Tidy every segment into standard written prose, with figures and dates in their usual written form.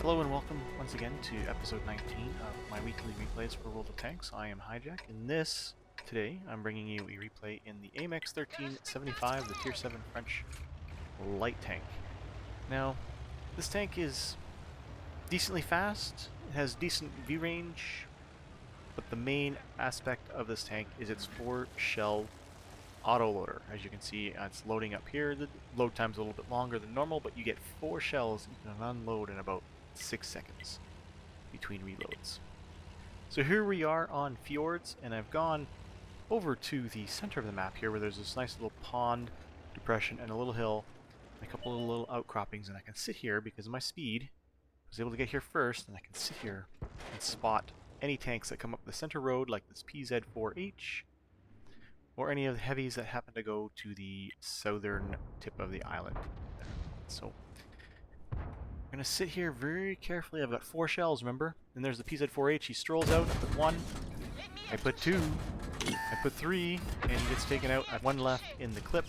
Hello and welcome once again to episode 19 of my weekly replays for World of Tanks. I am Hijak. Today, I'm bringing you a replay in the AMX 1375, the Tier 7 French light tank. Now, this tank is decently fast, it has decent view range, but the main aspect of this tank is its 4-shell autoloader. As you can see, it's loading up here. The load time's a little bit longer than normal, but you get 4 shells you can unload in about 6 seconds between reloads. So here we are on Fjords, and I've gone over to the center of the map here where there's this nice little pond depression and a little hill and a couple of little outcroppings, and I can sit here because of my speed. I was able to get here first, and I can sit here and spot any tanks that come up the center road like this PZ-4H or any of the heavies that happen to go to the southern tip of the island. So I'm gonna sit here very carefully. I've got 4 shells, remember? And there's the PZ-4H. He strolls out. I put 1. I put 2. I put 3, and he gets taken out. I have 1 left in the clip,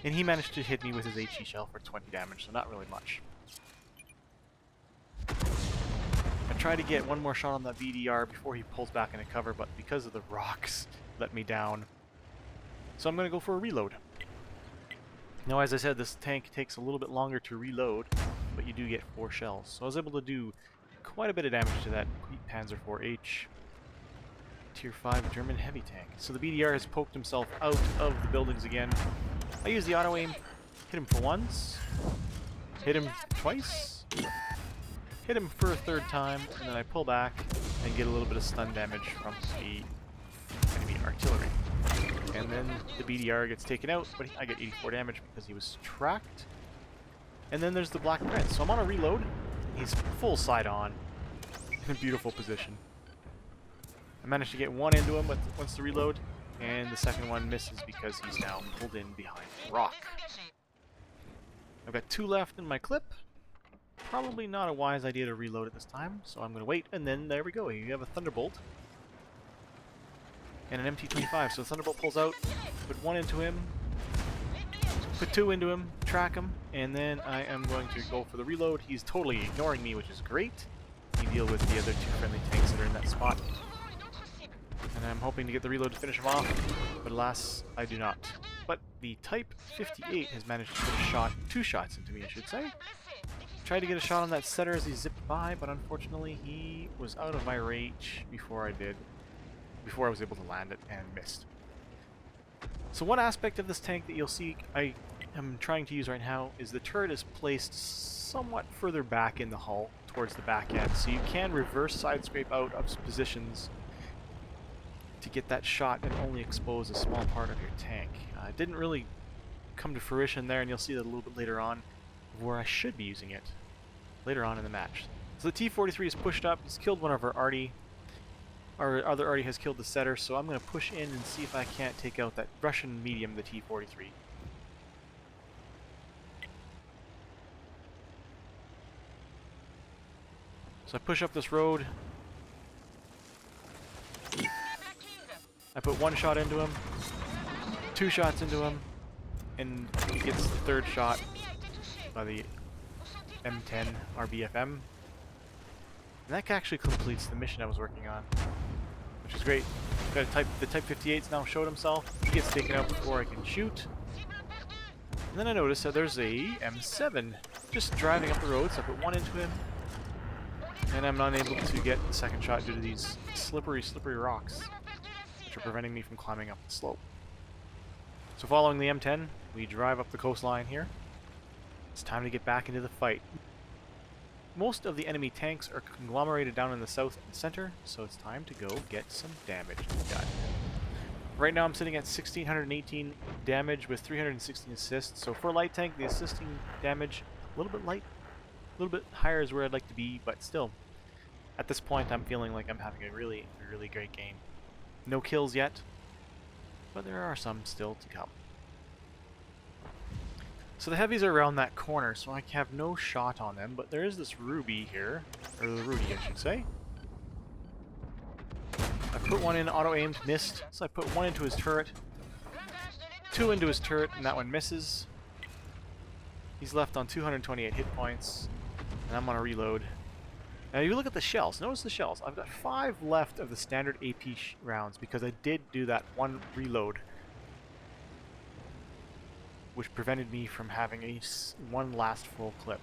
and he managed to hit me with his HE shell for 20 damage, so not really much. I tried to get 1 more shot on that VDR before he pulls back into cover, but because of the rocks, let me down. So I'm going to go for a reload. Now, as I said, this tank takes a little bit longer to reload, but you do get 4 shells. So I was able to do quite a bit of damage to that Panzer 4H Tier 5 German heavy tank. So the BDR has poked himself out of the buildings again. I use the auto aim, hit him for once, hit him twice, hit him for a 3rd time, and then I pull back and get a little bit of stun damage from the enemy artillery. And then the BDR gets taken out, but I get 84 damage because he was tracked. And then there's the Black Prince. So I'm on a reload. He's full side on in a beautiful position. I managed to get 1 into him once the reload, and the second one misses because he's now pulled in behind the rock. I've got 2 left in my clip. Probably not a wise idea to reload at this time, so I'm going to wait, and then there we go. You have a Thunderbolt and an MT-25. So Thunderbolt pulls out, put 1 into him, put 2 into him, track him, and then I am going to go for the reload. He's totally ignoring me, which is great. You deal with the other 2 friendly tanks that are in that spot. And I'm hoping to get the reload to finish him off, but alas, I do not. But the Type 58 has managed to put 2 shots into me, I should say. Tried to get a shot on that setter as he zipped by, but unfortunately he was out of my range before I was able to land it, and missed. So one aspect of this tank that you'll see I am trying to use right now is the turret is placed somewhat further back in the hull towards the back end, so you can reverse side scrape out of positions to get that shot and only expose a small part of your tank. It didn't really come to fruition there, and you'll see that a little bit later on where I should be using it later on in the match. So the T-43 is pushed up. He's killed one of our arty. Our other arty has killed the setter, so I'm going to push in and see if I can't take out that Russian medium, the T-43. So I push up this road. I put 1 shot into him, 2 shots into him, and he gets the 3rd shot by the M10 RBFM. And that actually completes the mission I was working on, which is great. Got the Type 58's now showed himself. He gets taken out before I can shoot. And then I noticed that there's a M7 just driving up the road, so I put 1 into him. And I'm not able to get the 2nd shot due to these slippery rocks, which are preventing me from climbing up the slope. So following the M10, we drive up the coastline here. It's time to get back into the fight. Most of the enemy tanks are conglomerated down in the south and center, so it's time to go get some damage done. Right now I'm sitting at 1618 damage with 316 assists, so for a light tank the assisting damage a little bit light, a little bit higher is where I'd like to be, but still, at this point I'm feeling like I'm having a really great game. No kills yet, but there are some still to come. So the heavies are around that corner, so I have no shot on them, but there is this Ruby here, or the Rudy I should say. I put 1 in, auto-aimed, missed, so I put 1 into his turret, 2 into his turret, and that one misses. He's left on 228 hit points, and I'm on a reload. Now you look at the shells. Notice the shells. I've got 5 left of the standard AP rounds because I did do that one reload, which prevented me from having one last full clip.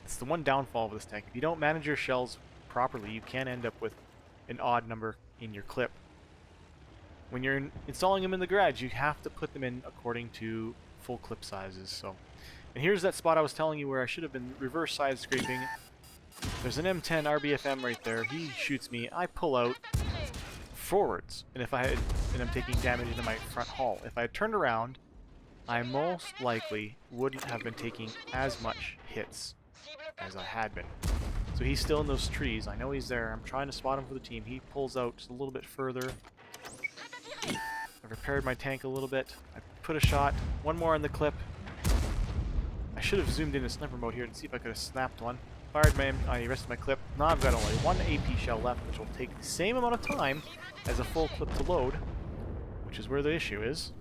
It's the one downfall of this tank. If you don't manage your shells properly, you can end up with an odd number in your clip. When you're installing them in the garage, you have to put them in according to full clip sizes. So, and here's that spot I was telling you where I should have been reverse side scraping. There's an M10 RBFM right there. He shoots me. I pull out forwards, and I'm taking damage into my front hull. If I had turned around, I most likely wouldn't have been taking as much hits as I had been. So he's still in those trees. I know he's there. I'm trying to spot him for the team. He pulls out just a little bit further. I've repaired my tank a little bit. I put a shot. One more in the clip. I should have zoomed into sniper mode here and see if I could have snapped one. Fired my rest of my clip. Now I've got only 1 AP shell left, which will take the same amount of time as a full clip to load, which is where the issue is.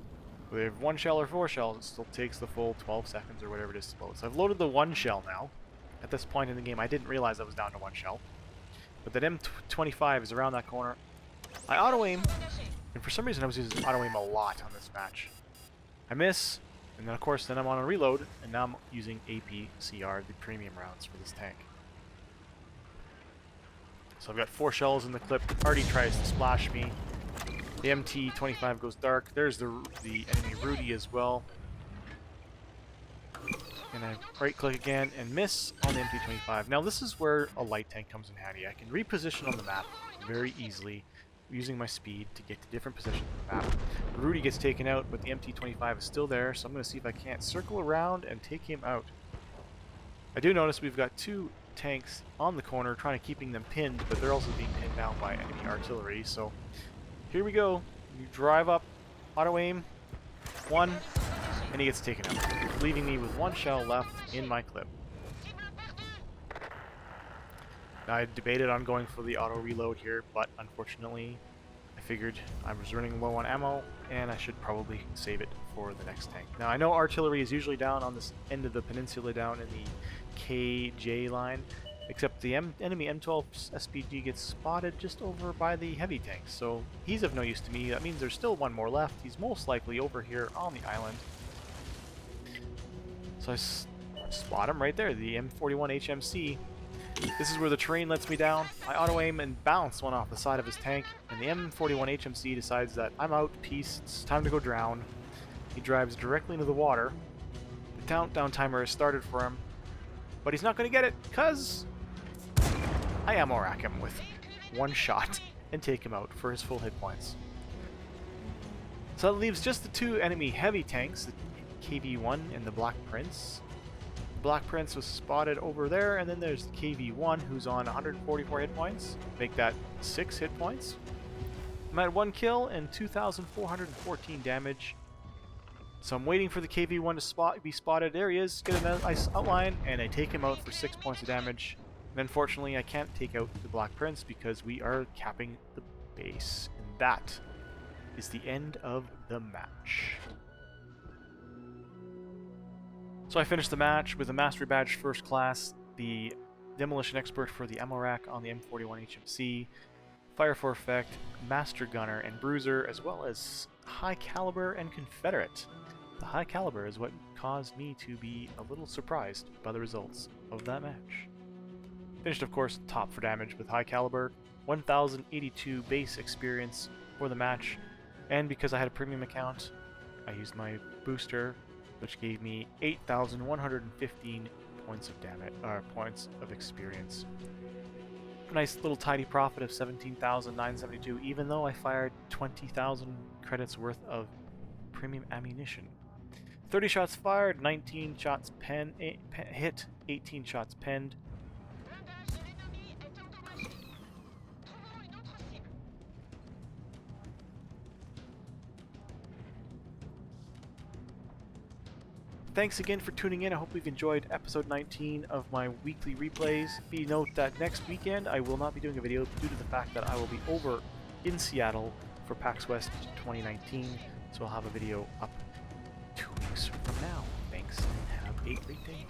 Whether you have 1 shell or 4 shells, it still takes the full 12 seconds or whatever it is to load. So I've loaded the 1 shell now. At this point in the game, I didn't realize I was down to 1 shell. But that M25 is around that corner. I auto-aim, and for some reason I was using auto-aim a lot on this match. I miss, and then of course then I'm on a reload, and now I'm using APCR, the premium rounds for this tank. So I've got 4 shells in the clip. Artie tries to splash me. The MT25 goes dark. There's the enemy Rudy as well. And I right click again and miss on the MT25. Now this is where a light tank comes in handy. I can reposition on the map very easily using my speed to get to different positions on the map. Rudy gets taken out, but the MT25 is still there, so I'm going to see if I can't circle around and take him out. I do notice we've got 2 tanks on the corner trying to keeping them pinned, but they're also being pinned down by enemy artillery, so here we go. You drive up, auto-aim, 1, and he gets taken out, leaving me with 1 shell left in my clip. Now, I debated on going for the auto-reload here, but unfortunately, I figured I was running low on ammo, and I should probably save it for the next tank. Now, I know artillery is usually down on this end of the peninsula, down in the KJ line, except the enemy M12 SPG gets spotted just over by the heavy tanks, so he's of no use to me. That means there's still 1 more left. He's most likely over here on the island. So I spot him right there, the M41 HMC. This is where the terrain lets me down. I auto-aim and bounce one off the side of his tank, and the M41 HMC decides that I'm out, peace, it's time to go drown. He drives directly into the water. The countdown timer has started for him, but he's not going to get it, because I ammo rack him with 1 shot and take him out for his full hit points. So that leaves just the 2 enemy heavy tanks, the KV-1 and the Black Prince. The Black Prince was spotted over there, and then there's the KV-1 who's on 144 hit points. Make that 6 hit points. I'm at 1 kill and 2,414 damage. So I'm waiting for the KV-1 to be spotted. There he is. Get a nice outline, and I take him out for 6 points of damage. And unfortunately, I can't take out the Black Prince because we are capping the base. And that is the end of the match. So I finished the match with a Mastery Badge First Class, the Demolition Expert for the ammo rack on the M41 HMC, Fire for Effect, Master Gunner, and Bruiser, as well as High Caliber and Confederate. The High Caliber is what caused me to be a little surprised by the results of that match. Finished, of course, top for damage with High Caliber, 1,082 base experience for the match, and because I had a premium account, I used my booster, which gave me 8,115 points of damage, points of experience. A nice little tidy profit of 17,972, even though I fired 20,000 credits worth of premium ammunition. 30 shots fired, 19 shots hit, 18 shots penned. Thanks again for tuning in. I hope you've enjoyed episode 19 of my weekly replays. Be note that next weekend I will not be doing a video due to the fact that I will be over in Seattle for PAX West 2019. So I'll have a video up 2 weeks from now. Thanks and have a great day.